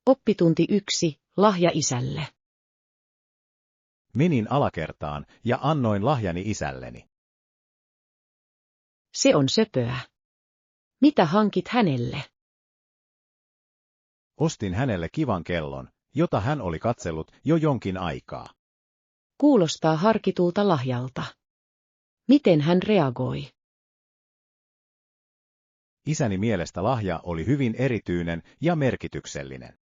Oppitunti 1, lahja isälle. Menin alakertaan ja annoin lahjani isälleni. Se on söpöä. Mitä hankit hänelle? Ostin hänelle kivan kellon, jota hän oli katsellut jo jonkin aikaa. Kuulostaa harkitulta lahjalta. Miten hän reagoi? Isäni mielestä lahja oli hyvin erityinen ja merkityksellinen.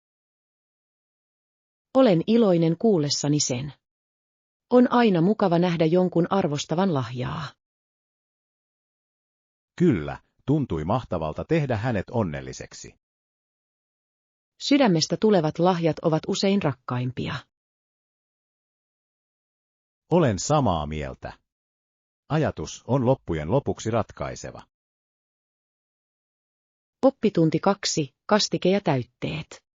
Olen iloinen kuullessani sen. On aina mukava nähdä jonkun arvostavan lahjaa. Kyllä, tuntui mahtavalta tehdä hänet onnelliseksi. Sydämestä tulevat lahjat ovat usein rakkaimpia. Olen samaa mieltä. Ajatus on loppujen lopuksi ratkaiseva. Oppitunti 2, kastike ja täytteet.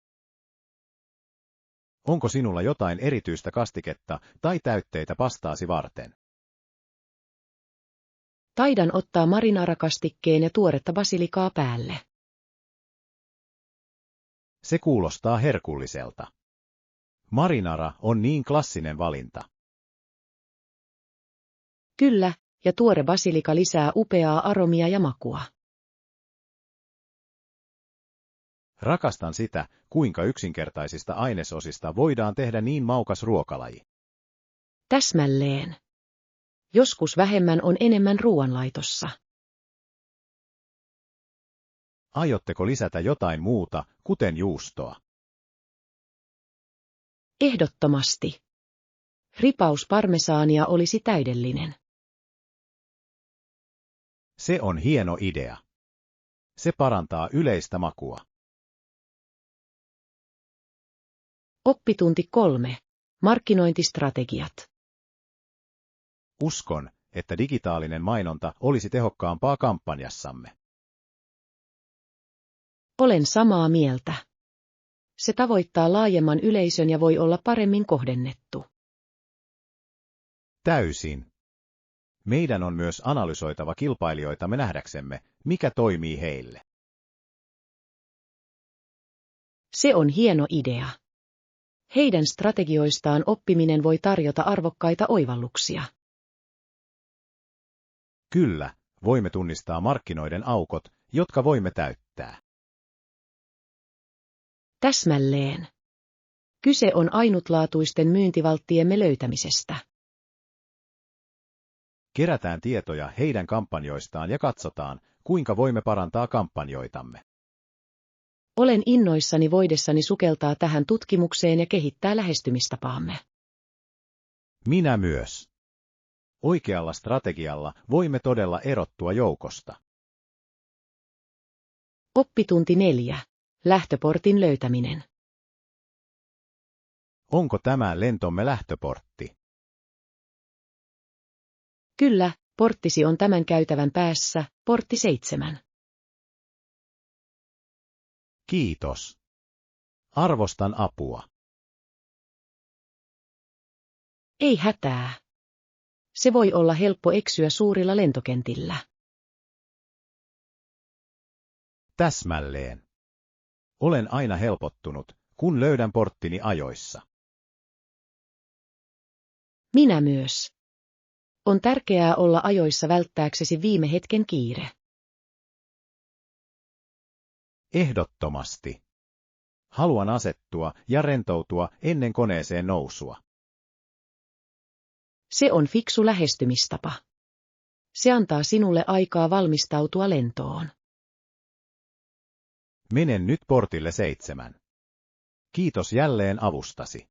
Onko sinulla jotain erityistä kastiketta tai täytteitä pastaasi varten? Taidan ottaa marinara-kastikkeen ja tuoretta basilikaa päälle. Se kuulostaa herkulliselta. Marinara on niin klassinen valinta. Kyllä, ja tuore basilika lisää upeaa aromia ja makua. Rakastan sitä, kuinka yksinkertaisista ainesosista voidaan tehdä niin maukas ruokalaji. Täsmälleen. Joskus vähemmän on enemmän ruoanlaitossa. Aiotteko lisätä jotain muuta, kuten juustoa? Ehdottomasti. Ripaus parmesaania olisi täydellinen. Se on hieno idea. Se parantaa yleistä makua. Oppitunti 3. Markkinointistrategiat. Uskon, että digitaalinen mainonta olisi tehokkaampaa kampanjassamme. Olen samaa mieltä. Se tavoittaa laajemman yleisön ja voi olla paremmin kohdennettu. Täysin. Meidän on myös analysoitava kilpailijoitamme nähdäksemme, mikä toimii heille. Se on hieno idea. Heidän strategioistaan oppiminen voi tarjota arvokkaita oivalluksia. Kyllä, voimme tunnistaa markkinoiden aukot, jotka voimme täyttää. Täsmälleen. Kyse on ainutlaatuisten myyntivalttiemme löytämisestä. Kerätään tietoja heidän kampanjoistaan ja katsotaan, kuinka voimme parantaa kampanjoitamme. Olen innoissani voidessani sukeltaa tähän tutkimukseen ja kehittää lähestymistapaamme. Minä myös. Oikealla strategialla voimme todella erottua joukosta. Oppitunti 4. Lähtöportin löytäminen. Onko tämä lentomme lähtöportti? Kyllä, porttisi on tämän käytävän päässä, portti 7. Kiitos. Arvostan apua. Ei hätää. Se voi olla helppo eksyä suurilla lentokentillä. Täsmälleen. Olen aina helpottunut, kun löydän porttini ajoissa. Minä myös. On tärkeää olla ajoissa välttääksesi viime hetken kiire. Ehdottomasti. Haluan asettua ja rentoutua ennen koneeseen nousua. Se on fiksu lähestymistapa. Se antaa sinulle aikaa valmistautua lentoon. Menen nyt portille 7. Kiitos jälleen avustasi.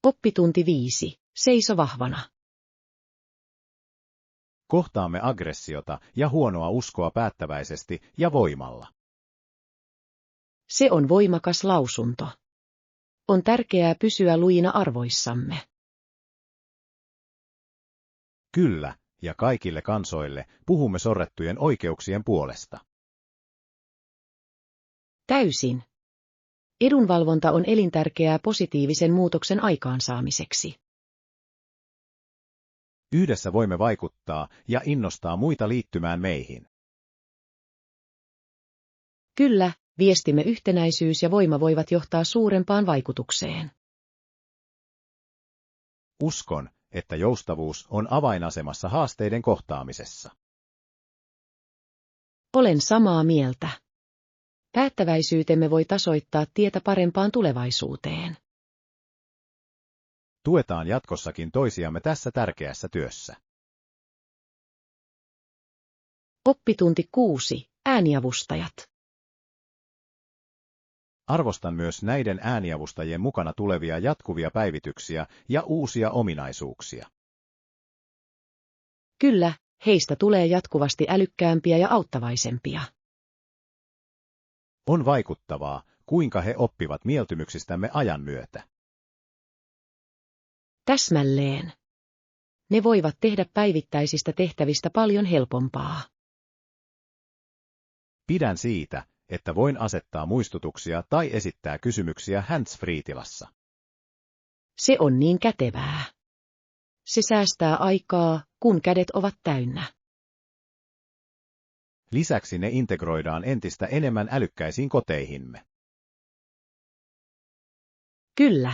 Oppitunti 5. Seiso vahvana. Kohtaamme aggressiota ja huonoa uskoa päättäväisesti ja voimalla. Se on voimakas lausunto. On tärkeää pysyä lujina arvoissamme. Kyllä, ja kaikille kansoille puhumme sorrettujen oikeuksien puolesta. Täysin. Edunvalvonta on elintärkeää positiivisen muutoksen aikaansaamiseksi. Yhdessä voimme vaikuttaa ja innostaa muita liittymään meihin. Kyllä, viestimme yhtenäisyys ja voima voivat johtaa suurempaan vaikutukseen. Uskon, että joustavuus on avainasemassa haasteiden kohtaamisessa. Olen samaa mieltä. Päättäväisyytemme voi tasoittaa tietä parempaan tulevaisuuteen. Tuetaan jatkossakin toisiamme tässä tärkeässä työssä. Oppitunti 6. Ääniavustajat. Arvostan myös näiden ääniavustajien mukana tulevia jatkuvia päivityksiä ja uusia ominaisuuksia. Kyllä, heistä tulee jatkuvasti älykkäämpiä ja auttavaisempia. On vaikuttavaa, kuinka he oppivat mieltymyksistämme ajan myötä. Täsmälleen. Ne voivat tehdä päivittäisistä tehtävistä paljon helpompaa. Pidän siitä, että voin asettaa muistutuksia tai esittää kysymyksiä hands-free-tilassa. Se on niin kätevää. Se säästää aikaa, kun kädet ovat täynnä. Lisäksi ne integroidaan entistä enemmän älykkäisiin koteihimme. Kyllä.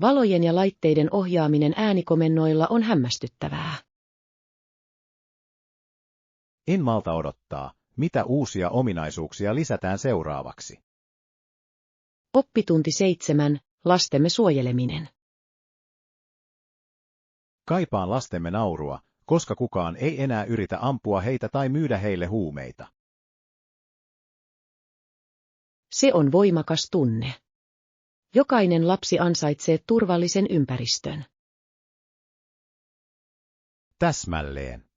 Valojen ja laitteiden ohjaaminen äänikomennoilla on hämmästyttävää. En malta odottaa, mitä uusia ominaisuuksia lisätään seuraavaksi. Oppitunti 7. Lastemme suojeleminen. Kaipaan lastemme naurua, koska kukaan ei enää yritä ampua heitä tai myydä heille huumeita. Se on voimakas tunne. Jokainen lapsi ansaitsee turvallisen ympäristön. Täsmälleen.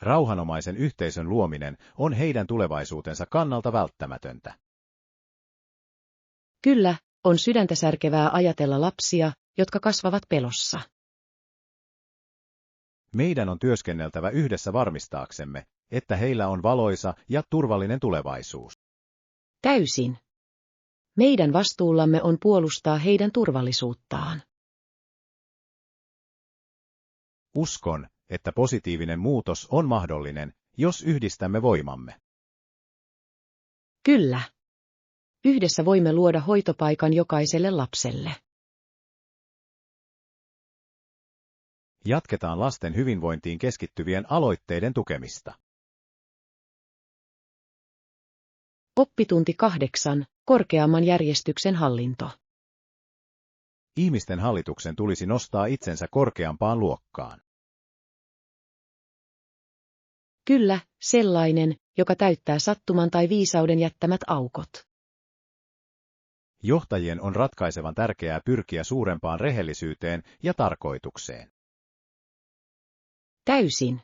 Rauhanomaisen yhteisön luominen on heidän tulevaisuutensa kannalta välttämätöntä. Kyllä, on sydäntä särkevää ajatella lapsia, jotka kasvavat pelossa. Meidän on työskenneltävä yhdessä varmistaaksemme, että heillä on valoisa ja turvallinen tulevaisuus. Täysin. Meidän vastuullamme on puolustaa heidän turvallisuuttaan. Uskon, että positiivinen muutos on mahdollinen, jos yhdistämme voimamme. Kyllä. Yhdessä voimme luoda hoitopaikan jokaiselle lapselle. Jatketaan lasten hyvinvointiin keskittyvien aloitteiden tukemista. Oppitunti 8. Korkeamman järjestyksen hallinto. Ihmisten hallituksen tulisi nostaa itsensä korkeampaan luokkaan. Kyllä, sellainen, joka täyttää sattuman tai viisauden jättämät aukot. Johtajien on ratkaisevan tärkeää pyrkiä suurempaan rehellisyyteen ja tarkoitukseen. Täysin.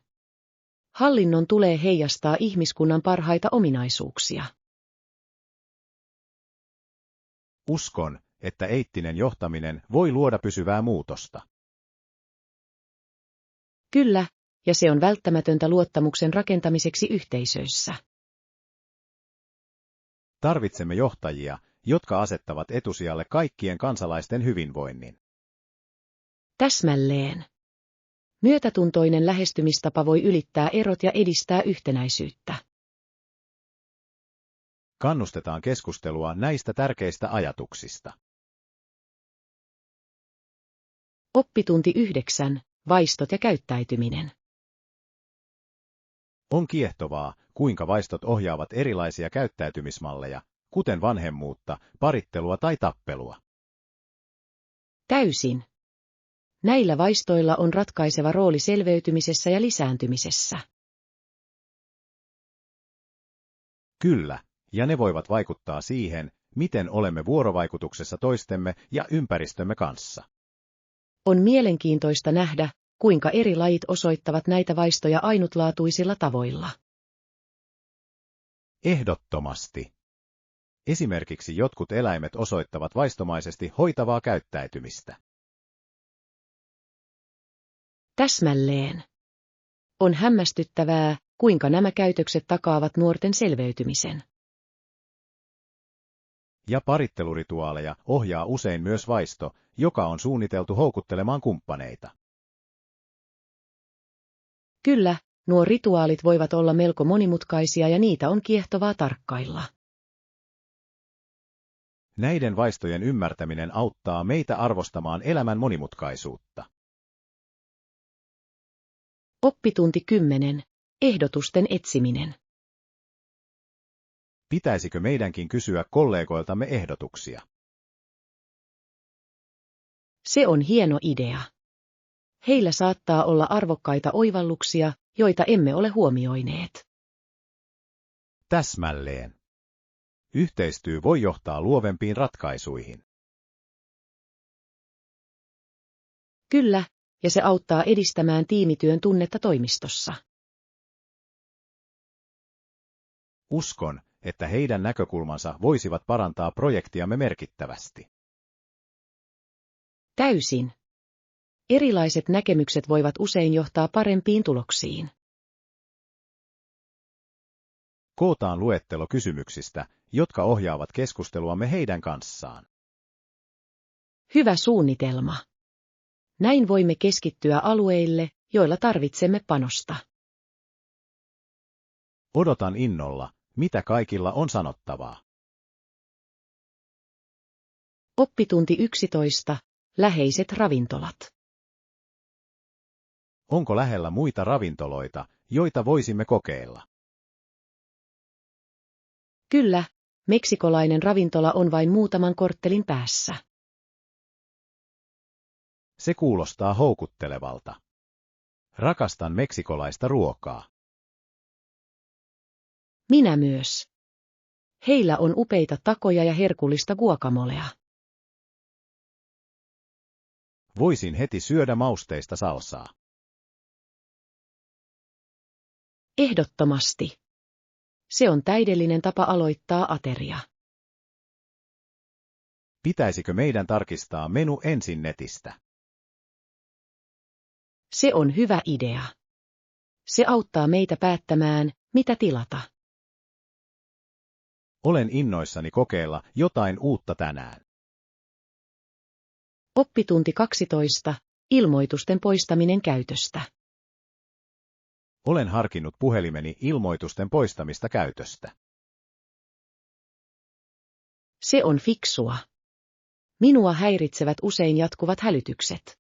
Hallinnon tulee heijastaa ihmiskunnan parhaita ominaisuuksia. Uskon, että eettinen johtaminen voi luoda pysyvää muutosta. Kyllä, ja se on välttämätöntä luottamuksen rakentamiseksi yhteisöissä. Tarvitsemme johtajia, jotka asettavat etusijalle kaikkien kansalaisten hyvinvoinnin. Täsmälleen. Myötätuntoinen lähestymistapa voi ylittää erot ja edistää yhtenäisyyttä. Kannustetaan keskustelua näistä tärkeistä ajatuksista. Oppitunti 9. Vaistot ja käyttäytyminen. On kiehtovaa, kuinka vaistot ohjaavat erilaisia käyttäytymismalleja, kuten vanhemmuutta, parittelua tai tappelua. Täysin. Näillä vaistoilla on ratkaiseva rooli selveytymisessä ja lisääntymisessä. Kyllä, ja ne voivat vaikuttaa siihen, miten olemme vuorovaikutuksessa toistemme ja ympäristömme kanssa. On mielenkiintoista nähdä, kuinka eri lajit osoittavat näitä vaistoja ainutlaatuisilla tavoilla. Ehdottomasti. Esimerkiksi jotkut eläimet osoittavat vaistomaisesti hoitavaa käyttäytymistä. Täsmälleen. On hämmästyttävää, kuinka nämä käytökset takaavat nuorten selveytymisen. Ja parittelurituaaleja ohjaa usein myös vaisto, joka on suunniteltu houkuttelemaan kumppaneita. Kyllä, nuo rituaalit voivat olla melko monimutkaisia ja niitä on kiehtovaa tarkkailla. Näiden vaistojen ymmärtäminen auttaa meitä arvostamaan elämän monimutkaisuutta. Oppitunti 10. Ehdotusten etsiminen. Pitäisikö meidänkin kysyä kollegoiltamme ehdotuksia? Se on hieno idea. Heillä saattaa olla arvokkaita oivalluksia, joita emme ole huomioineet. Täsmälleen. Yhteistyö voi johtaa luovempiin ratkaisuihin. Kyllä, ja se auttaa edistämään tiimityön tunnetta toimistossa. Uskon, että heidän näkökulmansa voisivat parantaa projektiamme merkittävästi. Täysin. Erilaiset näkemykset voivat usein johtaa parempiin tuloksiin. Kootaan luettelo kysymyksistä, jotka ohjaavat keskusteluamme heidän kanssaan. Hyvä suunnitelma. Näin voimme keskittyä alueille, joilla tarvitsemme panosta. Odotan innolla, mitä kaikilla on sanottavaa. Oppitunti 11. Läheiset ravintolat. Onko lähellä muita ravintoloita, joita voisimme kokeilla? Kyllä, meksikolainen ravintola on vain muutaman korttelin päässä. Se kuulostaa houkuttelevalta. Rakastan meksikolaista ruokaa. Minä myös. Heillä on upeita takoja ja herkullista guacamolea. Voisin heti syödä mausteista salsaa. Ehdottomasti. Se on täydellinen tapa aloittaa ateria. Pitäisikö meidän tarkistaa menu ensin netistä? Se on hyvä idea. Se auttaa meitä päättämään, mitä tilata. Olen innoissani kokeilla jotain uutta tänään. Oppitunti 12. Ilmoitusten poistaminen käytöstä. Olen harkinnut puhelimeni ilmoitusten poistamista käytöstä. Se on fiksua. Minua häiritsevät usein jatkuvat hälytykset.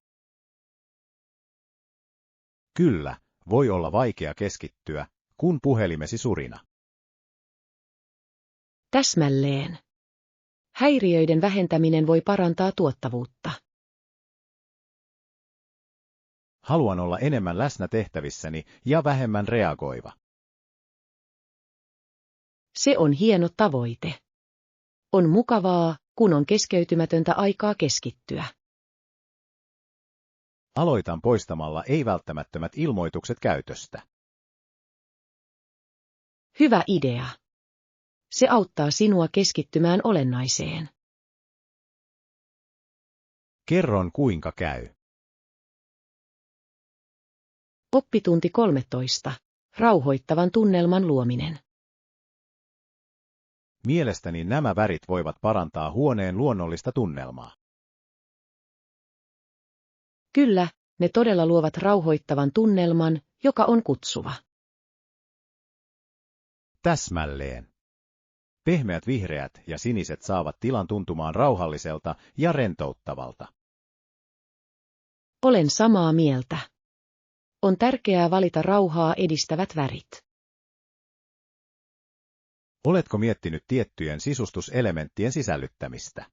Kyllä, voi olla vaikea keskittyä, kun puhelimesi surina. Täsmälleen. Häiriöiden vähentäminen voi parantaa tuottavuutta. Haluan olla enemmän läsnä tehtävissäni ja vähemmän reagoiva. Se on hieno tavoite. On mukavaa, kun on keskeytymätöntä aikaa keskittyä. Aloitan poistamalla ei-välttämättömät ilmoitukset käytöstä. Hyvä idea. Se auttaa sinua keskittymään olennaiseen. Kerron kuinka käy. Oppitunti 13. Rauhoittavan tunnelman luominen. Mielestäni nämä värit voivat parantaa huoneen luonnollista tunnelmaa. Kyllä, ne todella luovat rauhoittavan tunnelman, joka on kutsuva. Täsmälleen. Pehmeät vihreät ja siniset saavat tilan tuntumaan rauhalliselta ja rentouttavalta. Olen samaa mieltä. On tärkeää valita rauhaa edistävät värit. Oletko miettinyt tiettyjen sisustuselementtien sisällyttämistä?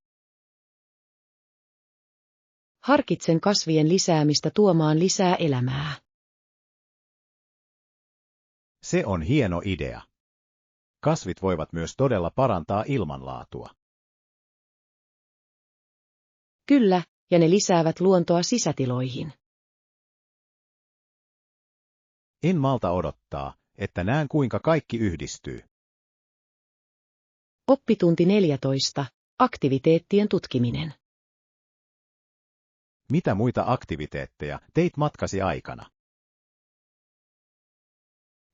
Harkitsen kasvien lisäämistä tuomaan lisää elämää. Se on hieno idea. Kasvit voivat myös todella parantaa ilmanlaatua. Kyllä, ja ne lisäävät luontoa sisätiloihin. En malta odottaa, että näen kuinka kaikki yhdistyy. Oppitunti 14. Aktiviteettien tutkiminen. Mitä muita aktiviteetteja teit matkasi aikana?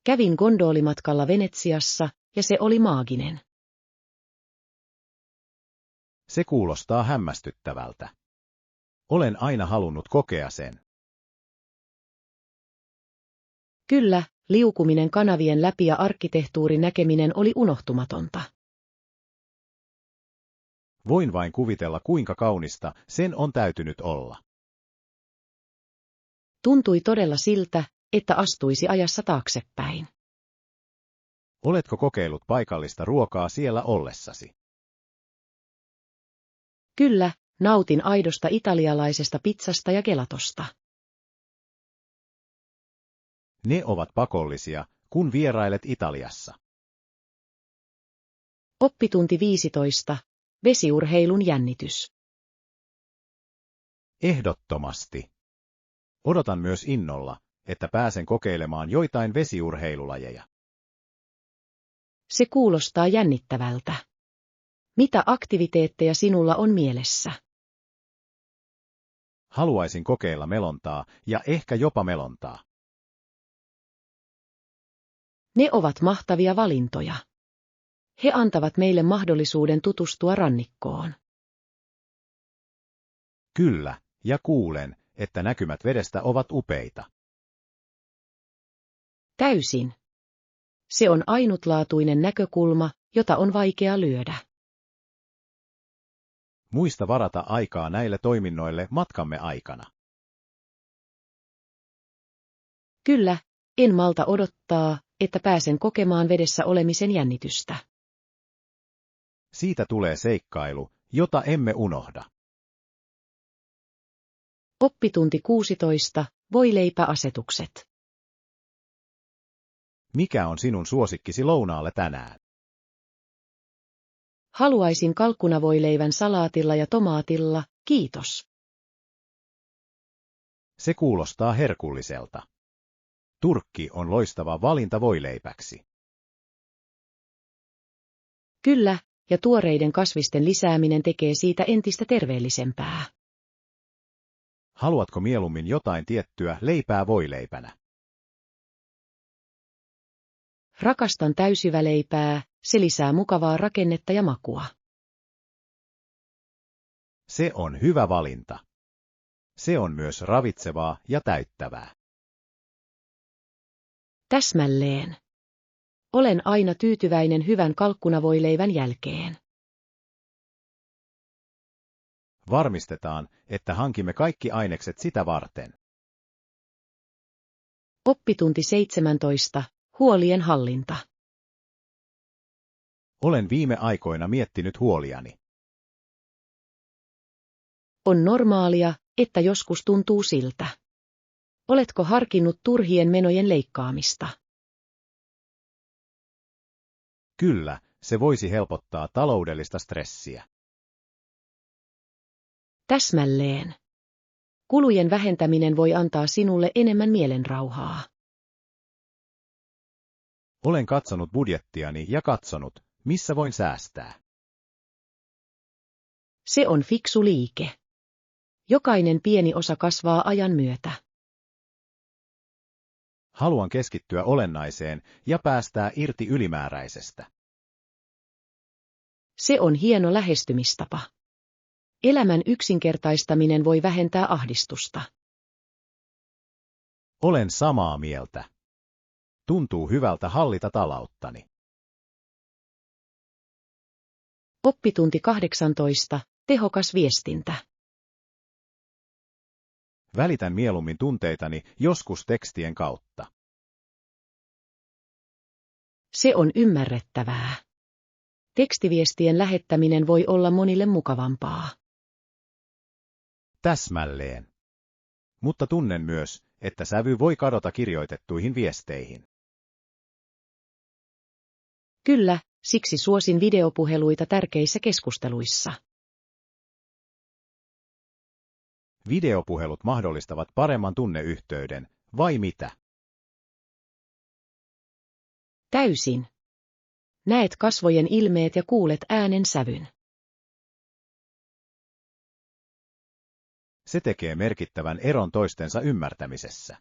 Kävin gondolimatkalla Venetsiassa, ja se oli maaginen. Se kuulostaa hämmästyttävältä. Olen aina halunnut kokea sen. Kyllä, liukuminen kanavien läpi ja arkkitehtuurin näkeminen oli unohtumatonta. Voin vain kuvitella, kuinka kaunista sen on täytynyt olla. Tuntui todella siltä, että astuisi ajassa taaksepäin. Oletko kokeillut paikallista ruokaa siellä ollessasi? Kyllä, nautin aidosta italialaisesta pizzasta ja gelatosta. Ne ovat pakollisia, kun vierailet Italiassa. Oppitunti 15. Vesiurheilun jännitys. Ehdottomasti. Odotan myös innolla, että pääsen kokeilemaan joitain vesiurheilulajeja. Se kuulostaa jännittävältä. Mitä aktiviteetteja sinulla on mielessä? Haluaisin kokeilla melontaa ja ehkä jopa melontaa. Ne ovat mahtavia valintoja. He antavat meille mahdollisuuden tutustua rannikkoon. Kyllä, ja kuulen, että näkymät vedestä ovat upeita. Täysin. Se on ainutlaatuinen näkökulma, jota on vaikea lyödä. Muista varata aikaa näille toiminnoille matkamme aikana. Kyllä, en malta odottaa, että pääsen kokemaan vedessä olemisen jännitystä. Siitä tulee seikkailu, jota emme unohda. Oppitunti 16. Voileipäasetukset. Mikä on sinun suosikkisi lounaalle tänään? Haluaisin kalkkunavoileivän salaatilla ja tomaatilla, kiitos. Se kuulostaa herkulliselta. Turkki on loistava valinta voileipäksi. Kyllä, ja tuoreiden kasvisten lisääminen tekee siitä entistä terveellisempää. Haluatko mieluummin jotain tiettyä leipää voileipänä? Rakastan täysyväleipää, se lisää mukavaa rakennetta ja makua. Se on hyvä valinta. Se on myös ravitsevaa ja täyttävää. Täsmälleen. Olen aina tyytyväinen hyvän kalkkunavoileivän jälkeen. Varmistetaan, että hankimme kaikki ainekset sitä varten. Oppitunti 17. Huolien hallinta. Olen viime aikoina miettinyt huoliani. On normaalia, että joskus tuntuu siltä. Oletko harkinnut turhien menojen leikkaamista? Kyllä, se voisi helpottaa taloudellista stressiä. Täsmälleen. Kulujen vähentäminen voi antaa sinulle enemmän mielenrauhaa. Olen katsonut budjettiani ja katsonut, missä voin säästää. Se on fiksu liike. Jokainen pieni osa kasvaa ajan myötä. Haluan keskittyä olennaiseen ja päästää irti ylimääräisestä. Se on hieno lähestymistapa. Elämän yksinkertaistaminen voi vähentää ahdistusta. Olen samaa mieltä. Tuntuu hyvältä hallita talouttani. Oppitunti 18. Tehokas viestintä. Välitän mieluummin tunteitani joskus tekstien kautta. Se on ymmärrettävää. Tekstiviestien lähettäminen voi olla monille mukavampaa. Täsmälleen. Mutta tunnen myös, että sävy voi kadota kirjoitettuihin viesteihin. Kyllä, siksi suosin videopuheluita tärkeissä keskusteluissa. Videopuhelut mahdollistavat paremman tunneyhteyden, vai mitä? Täysin. Näet kasvojen ilmeet ja kuulet äänen sävyn. Se tekee merkittävän eron toistensa ymmärtämisessä.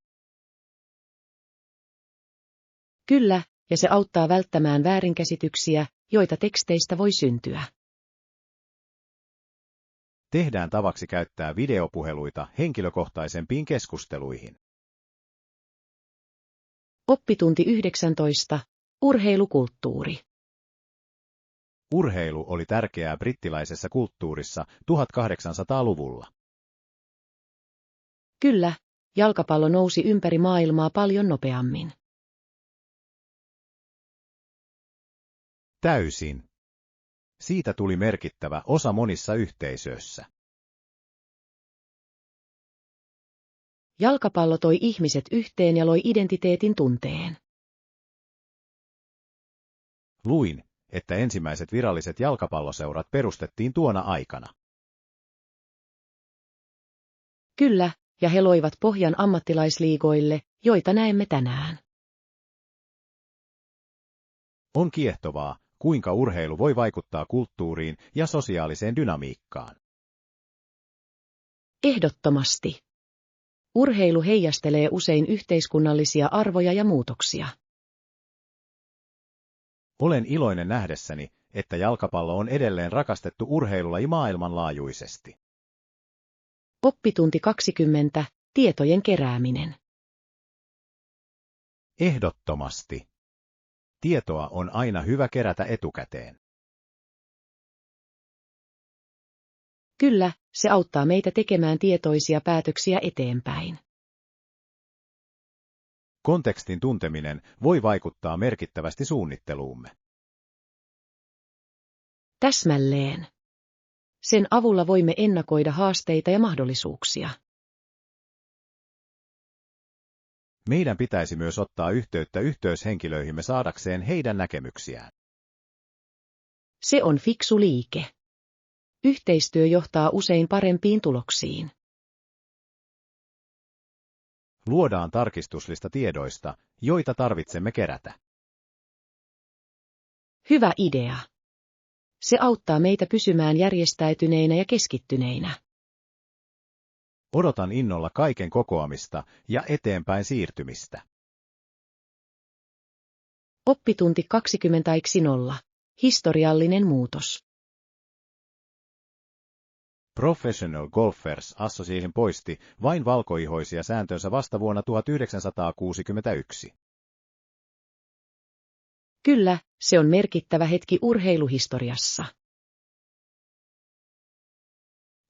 Kyllä, ja se auttaa välttämään väärinkäsityksiä, joita teksteistä voi syntyä. Tehdään tavaksi käyttää videopuheluita henkilökohtaisempiin keskusteluihin. Oppitunti 19. Urheilukulttuuri. Urheilu oli tärkeää brittiläisessä kulttuurissa 1800-luvulla. Kyllä, jalkapallo nousi ympäri maailmaa paljon nopeammin. Täysin. Siitä tuli merkittävä osa monissa yhteisöissä. Jalkapallo toi ihmiset yhteen ja loi identiteetin tunteen. Luin, että ensimmäiset viralliset jalkapalloseurat perustettiin tuona aikana. Kyllä, ja he loivat pohjan ammattilaisliigoille, joita näemme tänään. On kiehtovaa, kuinka urheilu voi vaikuttaa kulttuuriin ja sosiaaliseen dynamiikkaan. Ehdottomasti. Urheilu heijastelee usein yhteiskunnallisia arvoja ja muutoksia. Olen iloinen nähdessäni, että jalkapallo on edelleen rakastettu urheilulaji maailmanlaajuisesti. Oppitunti 20. Tietojen kerääminen. Ehdottomasti. Tietoa on aina hyvä kerätä etukäteen. Kyllä, se auttaa meitä tekemään tietoisia päätöksiä eteenpäin. Kontekstin tunteminen voi vaikuttaa merkittävästi suunnitteluumme. Täsmälleen. Sen avulla voimme ennakoida haasteita ja mahdollisuuksia. Meidän pitäisi myös ottaa yhteyttä yhteyshenkilöihimme saadakseen heidän näkemyksiään. Se on fiksu liike. Yhteistyö johtaa usein parempiin tuloksiin. Luodaan tarkistuslista tiedoista, joita tarvitsemme kerätä. Hyvä idea. Se auttaa meitä pysymään järjestäytyneinä ja keskittyneinä. Odotan innolla kaiken kokoamista ja eteenpäin siirtymistä. Oppitunti 20.0. Historiallinen muutos. Professional Golfers Association poisti vain valkoihoisia sääntönsä vasta vuonna 1961. Kyllä, se on merkittävä hetki urheiluhistoriassa.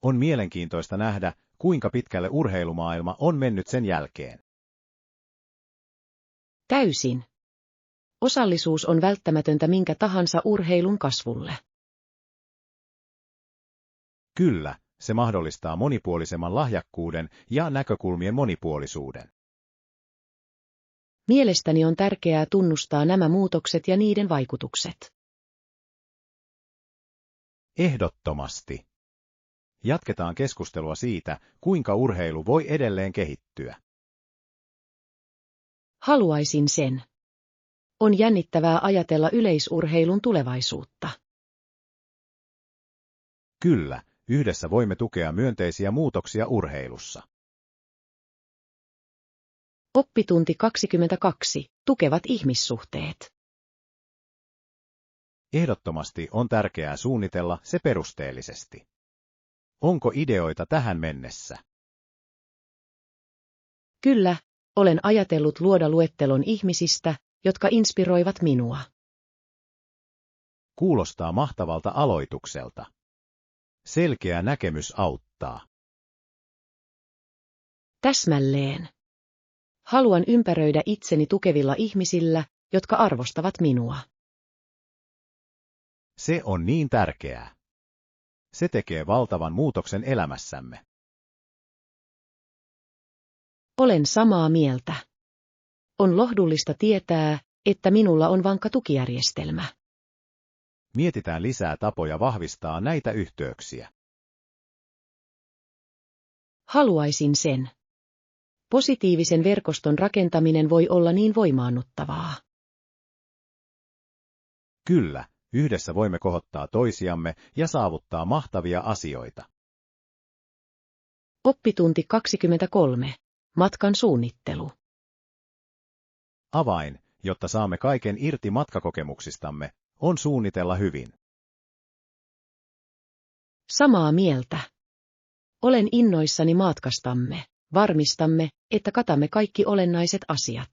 On mielenkiintoista nähdä, kuinka pitkälle urheilumaailma on mennyt sen jälkeen. Täysin. Osallisuus on välttämätöntä minkä tahansa urheilun kasvulle. Kyllä, se mahdollistaa monipuolisemman lahjakkuuden ja näkökulmien monipuolisuuden. Mielestäni on tärkeää tunnustaa nämä muutokset ja niiden vaikutukset. Ehdottomasti. Jatketaan keskustelua siitä, kuinka urheilu voi edelleen kehittyä. Haluaisin sen. On jännittävää ajatella yleisurheilun tulevaisuutta. Kyllä, yhdessä voimme tukea myönteisiä muutoksia urheilussa. Oppitunti 22. Tukevat ihmissuhteet. Ehdottomasti on tärkeää suunnitella se perusteellisesti. Onko ideoita tähän mennessä? Kyllä, olen ajatellut luoda luettelon ihmisistä, jotka inspiroivat minua. Kuulostaa mahtavalta aloitukselta. Selkeä näkemys auttaa. Täsmälleen. Haluan ympäröidä itseni tukevilla ihmisillä, jotka arvostavat minua. Se on niin tärkeää. Se tekee valtavan muutoksen elämässämme. Olen samaa mieltä. On lohdullista tietää, että minulla on vankka tukijärjestelmä. Mietitään lisää tapoja vahvistaa näitä yhteyksiä. Haluaisin sen. Positiivisen verkoston rakentaminen voi olla niin voimaannuttavaa. Kyllä, yhdessä voimme kohottaa toisiamme ja saavuttaa mahtavia asioita. Oppitunti 23. Matkan suunnittelu. Avain, jotta saamme kaiken irti matkakokemuksistamme, on suunnitella hyvin. Samaa mieltä. Olen innoissani matkastamme. Varmistamme, että katamme kaikki olennaiset asiat.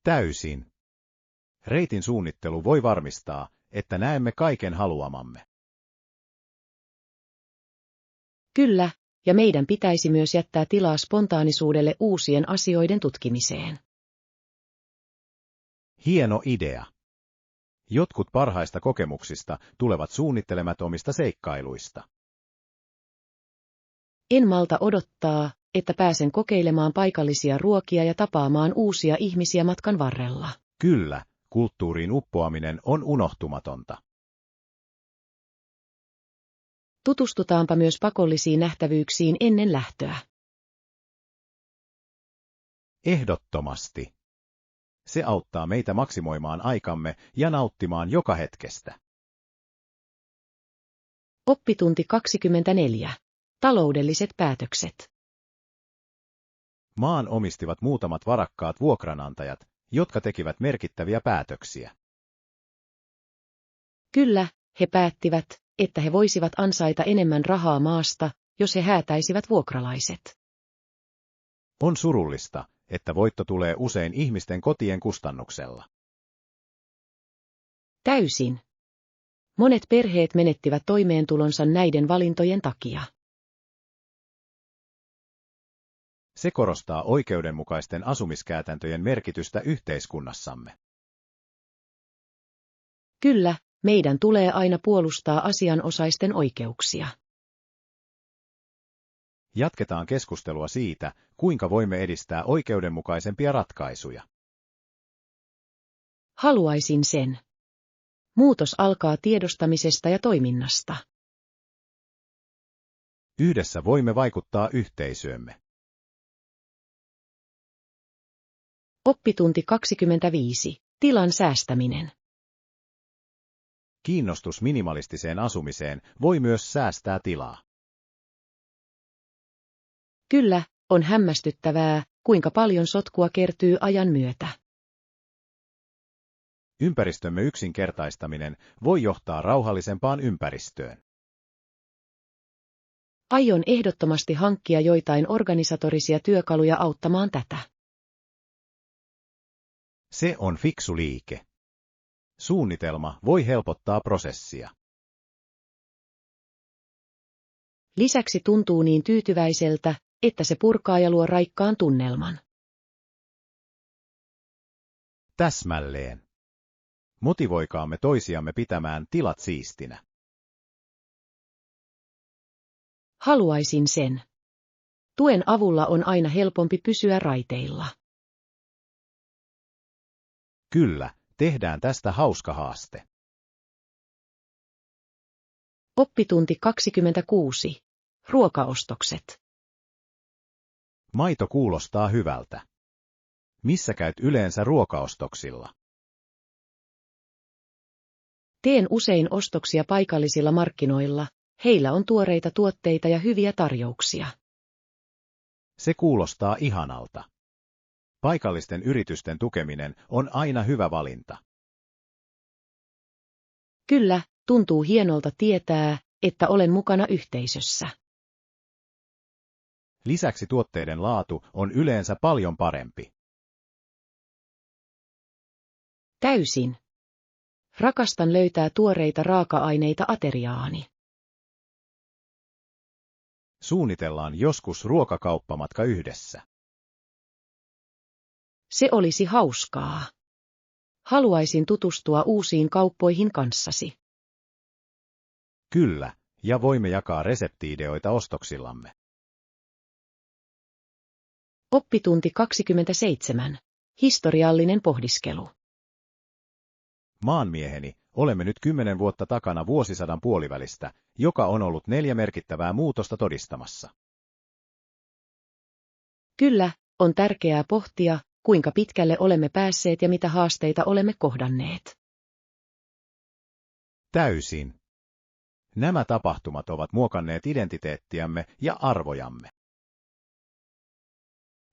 Täysin. Reitin suunnittelu voi varmistaa, että näemme kaiken haluamamme. Kyllä, ja meidän pitäisi myös jättää tilaa spontaanisuudelle uusien asioiden tutkimiseen. Hieno idea. Jotkut parhaista kokemuksista tulevat suunnittelemattomista seikkailuista. En malta odottaa, että pääsen kokeilemaan paikallisia ruokia ja tapaamaan uusia ihmisiä matkan varrella. Kyllä, kulttuuriin uppoaminen on unohtumatonta. Tutustutaanpa myös pakollisiin nähtävyyksiin ennen lähtöä. Ehdottomasti. Se auttaa meitä maksimoimaan aikamme ja nauttimaan joka hetkestä. Oppitunti 24. Taloudelliset päätökset. Maan omistivat muutamat varakkaat vuokranantajat, jotka tekivät merkittäviä päätöksiä. Kyllä, he päättivät, että he voisivat ansaita enemmän rahaa maasta, jos he häätäisivät vuokralaiset. On surullista, että voitto tulee usein ihmisten kotien kustannuksella. Täysin. Monet perheet menettivät toimeentulonsa näiden valintojen takia. Se korostaa oikeudenmukaisten asumiskäytäntöjen merkitystä yhteiskunnassamme. Kyllä, meidän tulee aina puolustaa asianosaisten oikeuksia. Jatketaan keskustelua siitä, kuinka voimme edistää oikeudenmukaisempia ratkaisuja. Haluaisin sen. Muutos alkaa tiedostamisesta ja toiminnasta. Yhdessä voimme vaikuttaa yhteisöömme. Oppitunti 25. Tilan säästäminen. Kiinnostus minimalistiseen asumiseen voi myös säästää tilaa. Kyllä, on hämmästyttävää, kuinka paljon sotkua kertyy ajan myötä. Ympäristömme yksinkertaistaminen voi johtaa rauhallisempaan ympäristöön. Aion ehdottomasti hankkia joitain organisatorisia työkaluja auttamaan tätä. Se on fiksu liike. Suunnitelma voi helpottaa prosessia. Lisäksi tuntuu niin tyytyväiseltä, että se purkaa ja luo raikkaan tunnelman. Täsmälleen. Motivoikaamme toisiamme pitämään tilat siistinä. Haluaisin sen. Tuen avulla on aina helpompi pysyä raiteilla. Kyllä, tehdään tästä hauska haaste. Oppitunti 26. Ruokaostokset. Maito kuulostaa hyvältä. Missä käyt yleensä ruokaostoksilla? Teen usein ostoksia paikallisilla markkinoilla, heillä on tuoreita tuotteita ja hyviä tarjouksia. Se kuulostaa ihanalta. Paikallisten yritysten tukeminen on aina hyvä valinta. Kyllä, tuntuu hienolta tietää, että olen mukana yhteisössä. Lisäksi tuotteiden laatu on yleensä paljon parempi. Täysin. Rakastan löytää tuoreita raaka-aineita ateriaani. Suunnitellaan joskus ruokakauppamatka yhdessä. Se olisi hauskaa. Haluaisin tutustua uusiin kauppoihin kanssasi. Kyllä, ja voimme jakaa resepti-ideoita ostoksillamme. Oppitunti 27. Historiallinen pohdiskelu. Maanmieheni, olemme nyt 10 vuotta takana vuosisadan puolivälistä, joka on ollut 4 merkittävää muutosta todistamassa. Kyllä, on tärkeää pohtia, kuinka pitkälle olemme päässeet ja mitä haasteita olemme kohdanneet. Täysin. Nämä tapahtumat ovat muokanneet identiteettiämme ja arvojamme.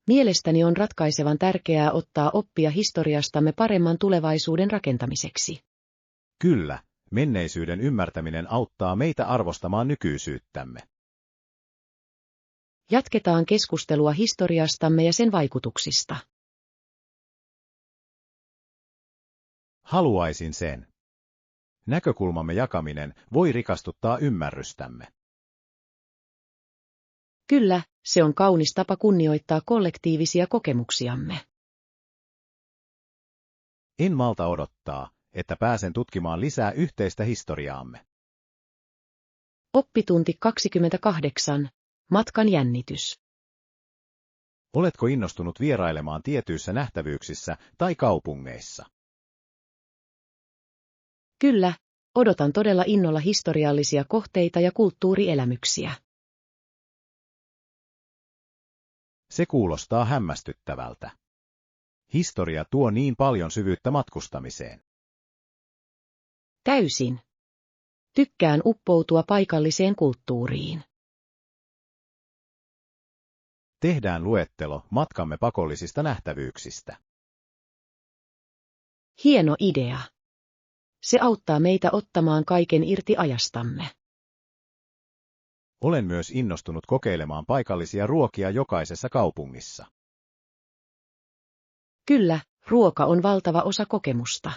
Mielestäni on ratkaisevan tärkeää ottaa oppia historiastamme paremman tulevaisuuden rakentamiseksi. Kyllä, menneisyyden ymmärtäminen auttaa meitä arvostamaan nykyisyyttämme. Jatketaan keskustelua historiastamme ja sen vaikutuksista. Haluaisin sen. Näkökulmamme jakaminen voi rikastuttaa ymmärrystämme. Kyllä, se on kaunis tapa kunnioittaa kollektiivisia kokemuksiamme. En malta odottaa, että pääsen tutkimaan lisää yhteistä historiaamme. Oppitunti 28. Matkan jännitys. Oletko innostunut vierailemaan tietyissä nähtävyyksissä tai kaupungeissa? Kyllä, odotan todella innolla historiallisia kohteita ja kulttuurielämyksiä. Se kuulostaa hämmästyttävältä. Historia tuo niin paljon syvyyttä matkustamiseen. Täysin. Tykkään uppoutua paikalliseen kulttuuriin. Tehdään luettelo matkamme pakollisista nähtävyyksistä. Hieno idea. Se auttaa meitä ottamaan kaiken irti ajastamme. Olen myös innostunut kokeilemaan paikallisia ruokia jokaisessa kaupungissa. Kyllä, ruoka on valtava osa kokemusta.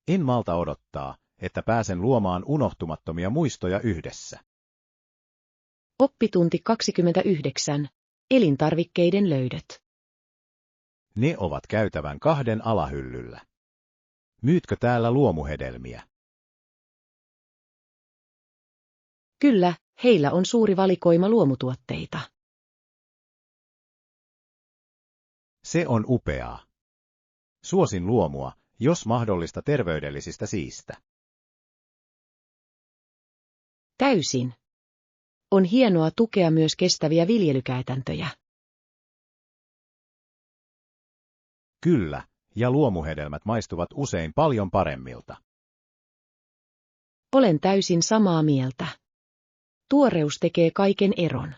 En malta odottaa, että pääsen luomaan unohtumattomia muistoja yhdessä. Oppitunti 29. Elintarvikkeiden löydöt. Ne ovat käytävän 2 alahyllyllä. Myytkö täällä luomuhedelmiä? Kyllä, heillä on suuri valikoima luomutuotteita. Se on upeaa. Suosin luomua, jos mahdollista terveydellisistä syistä. Täysin. On hienoa tukea myös kestäviä viljelykäytäntöjä. Kyllä, ja luomuhedelmät maistuvat usein paljon paremmilta. Olen täysin samaa mieltä. Tuoreus tekee kaiken eron.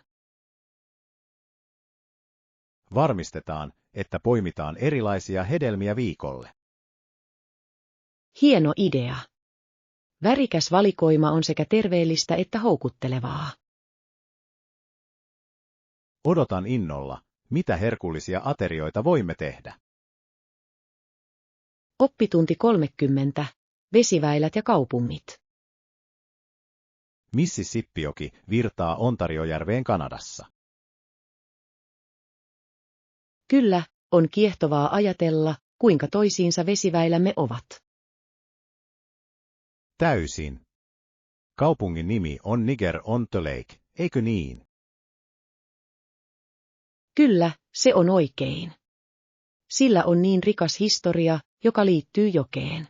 Varmistetaan, että poimitaan erilaisia hedelmiä viikolle. Hieno idea. Värikäs valikoima on sekä terveellistä että houkuttelevaa. Odotan innolla, mitä herkullisia aterioita voimme tehdä. Oppitunti 30. Vesiväylät ja kaupungit. Mississippioki virtaa Ontariojärveen Kanadassa. Kyllä, on kiehtovaa ajatella, kuinka toisiinsa vesiväylämme ovat. Täysin. Kaupungin nimi on Niger-on-the-Lake, eikö niin? Kyllä, se on oikein. Sillä on niin rikas historia, joka liittyy jokeen.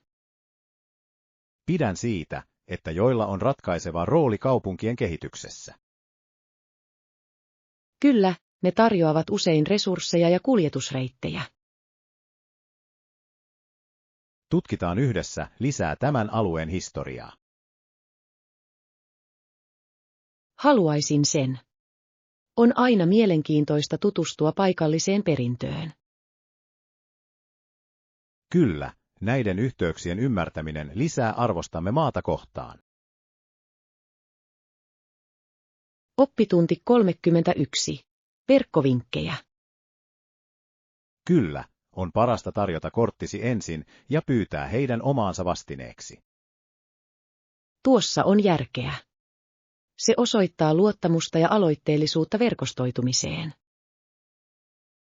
Pidän siitä, että joilla on ratkaiseva rooli kaupunkien kehityksessä. Kyllä, ne tarjoavat usein resursseja ja kuljetusreittejä. Tutkitaan yhdessä lisää tämän alueen historiaa. Haluaisin sen. On aina mielenkiintoista tutustua paikalliseen perintöön. Kyllä, näiden yhteyksien ymmärtäminen lisää arvostamme maata kohtaan. Oppitunti 31. Verkkovinkkejä. Kyllä, on parasta tarjota korttisi ensin ja pyytää heidän omaansa vastineeksi. Tuossa on järkeä. Se osoittaa luottamusta ja aloitteellisuutta verkostoitumiseen.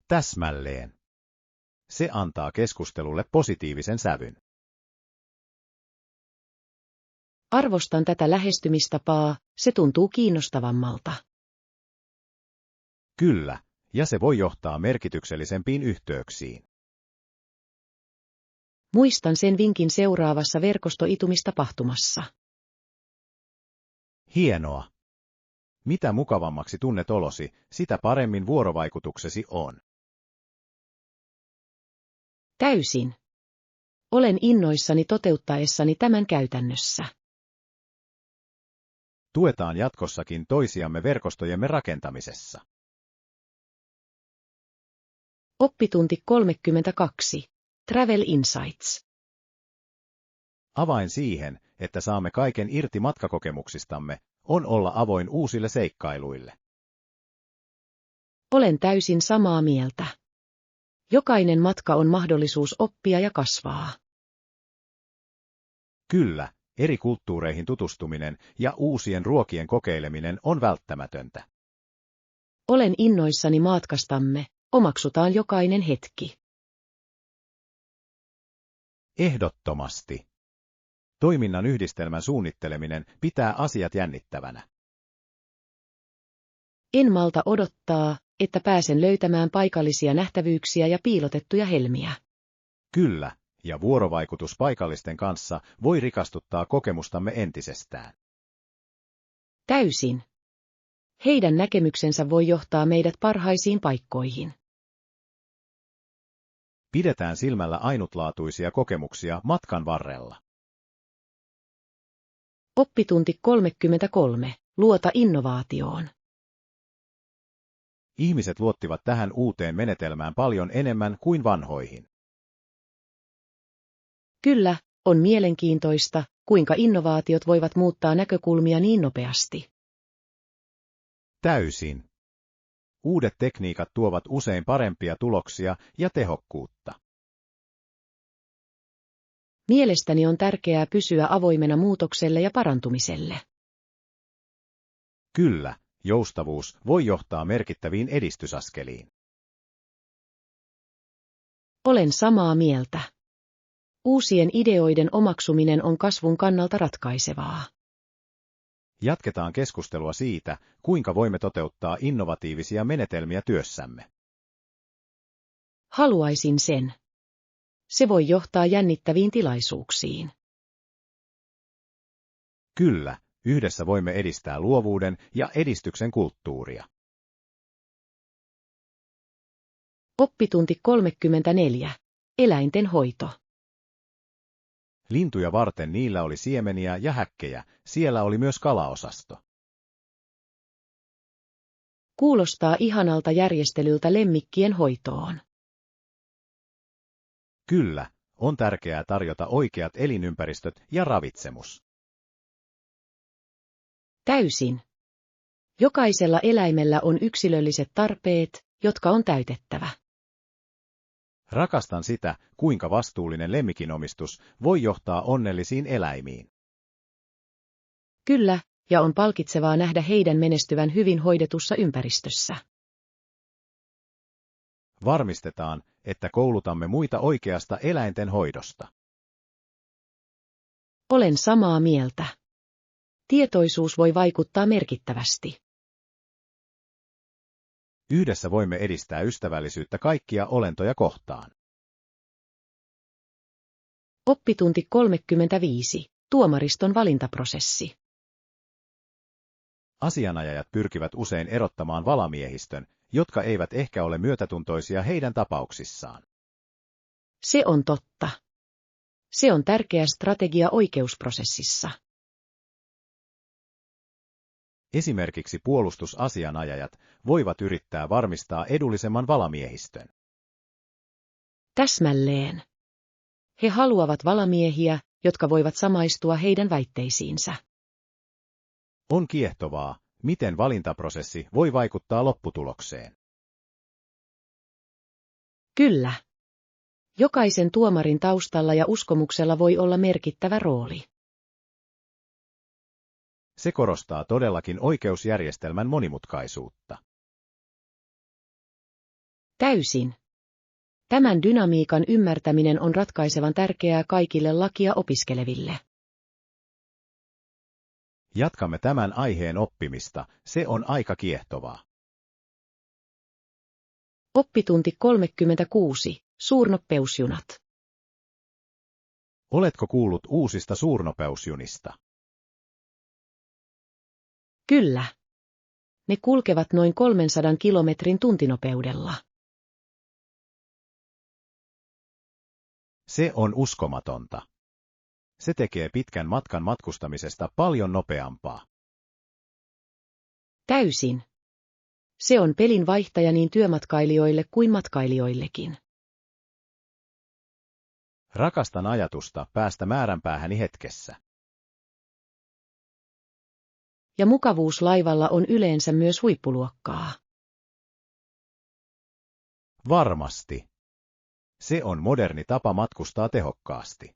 Täsmälleen. Se antaa keskustelulle positiivisen sävyn. Arvostan tätä lähestymistapaa, se tuntuu kiinnostavammalta. Kyllä, ja se voi johtaa merkityksellisempiin yhteyksiin. Muistan sen vinkin seuraavassa verkostoitumistapahtumassa. Hienoa. Mitä mukavammaksi tunnet olosi, sitä paremmin vuorovaikutuksesi on. Täysin. Olen innoissani toteuttaessani tämän käytännössä. Tuetaan jatkossakin toisiamme verkostojemme rakentamisessa. Oppitunti 32. Travel Insights. Avain siihen, että saamme kaiken irti matkakokemuksistamme, on olla avoin uusille seikkailuille. Olen täysin samaa mieltä. Jokainen matka on mahdollisuus oppia ja kasvaa. Kyllä, eri kulttuureihin tutustuminen ja uusien ruokien kokeileminen on välttämätöntä. Olen innoissani matkastamme, omaksutaan jokainen hetki. Ehdottomasti. Toiminnan yhdistelmän suunnitteleminen pitää asiat jännittävänä. En malta odottaa, että pääsen löytämään paikallisia nähtävyyksiä ja piilotettuja helmiä. Kyllä, ja vuorovaikutus paikallisten kanssa voi rikastuttaa kokemustamme entisestään. Täysin. Heidän näkemyksensä voi johtaa meidät parhaisiin paikkoihin. Pidetään silmällä ainutlaatuisia kokemuksia matkan varrella. Oppitunti 33. Luota innovaatioon. Ihmiset luottivat tähän uuteen menetelmään paljon enemmän kuin vanhoihin. Kyllä, on mielenkiintoista, kuinka innovaatiot voivat muuttaa näkökulmia niin nopeasti. Täysin. Uudet tekniikat tuovat usein parempia tuloksia ja tehokkuutta. Mielestäni on tärkeää pysyä avoimena muutokselle ja parantumiselle. Kyllä, joustavuus voi johtaa merkittäviin edistysaskeliin. Olen samaa mieltä. Uusien ideoiden omaksuminen on kasvun kannalta ratkaisevaa. Jatketaan keskustelua siitä, kuinka voimme toteuttaa innovatiivisia menetelmiä työssämme. Haluaisin sen. Se voi johtaa jännittäviin tilaisuuksiin. Kyllä, yhdessä voimme edistää luovuuden ja edistyksen kulttuuria. Oppitunti 34. Eläinten hoito. Lintuja varten niillä oli siemeniä ja häkkejä, siellä oli myös kalaosasto. Kuulostaa ihanalta järjestelyltä lemmikkien hoitoon. Kyllä, on tärkeää tarjota oikeat elinympäristöt ja ravitsemus. Täysin. Jokaisella eläimellä on yksilölliset tarpeet, jotka on täytettävä. Rakastan sitä, kuinka vastuullinen lemmikinomistus voi johtaa onnellisiin eläimiin. Kyllä, ja on palkitsevaa nähdä heidän menestyvän hyvin hoidetussa ympäristössä. Varmistetaan, että koulutamme muita oikeasta eläinten hoidosta. Olen samaa mieltä. Tietoisuus voi vaikuttaa merkittävästi. Yhdessä voimme edistää ystävällisyyttä kaikkia olentoja kohtaan. Oppitunti 35. Tuomariston valintaprosessi. Asianajajat pyrkivät usein erottamaan valamiehistön, jotka eivät ehkä ole myötätuntoisia heidän tapauksissaan. Se on totta. Se on tärkeä strategia oikeusprosessissa. Esimerkiksi puolustusasianajajat voivat yrittää varmistaa edullisemman valamiehistön. Täsmälleen. He haluavat valamiehiä, jotka voivat samaistua heidän väitteisiinsä. On kiehtovaa, miten valintaprosessi voi vaikuttaa lopputulokseen. Kyllä. Jokaisen tuomarin taustalla ja uskomuksella voi olla merkittävä rooli. Se korostaa todellakin oikeusjärjestelmän monimutkaisuutta. Täysin. Tämän dynamiikan ymmärtäminen on ratkaisevan tärkeää kaikille lakia opiskeleville. Jatkamme tämän aiheen oppimista, se on aika kiehtovaa. Oppitunti 36. Suurnopeusjunat. Oletko kuullut uusista suurnopeusjunista? Kyllä. Ne kulkevat noin 300 kilometrin tuntinopeudella. Se on uskomatonta. Se tekee pitkän matkan matkustamisesta paljon nopeampaa. Täysin. Se on pelin vaihtaja niin työmatkailijoille kuin matkailijoillekin. Rakastan ajatusta päästä määränpäähäni hetkessä. Ja mukavuus laivalla on yleensä myös huippuluokkaa. Varmasti. Se on moderni tapa matkustaa tehokkaasti.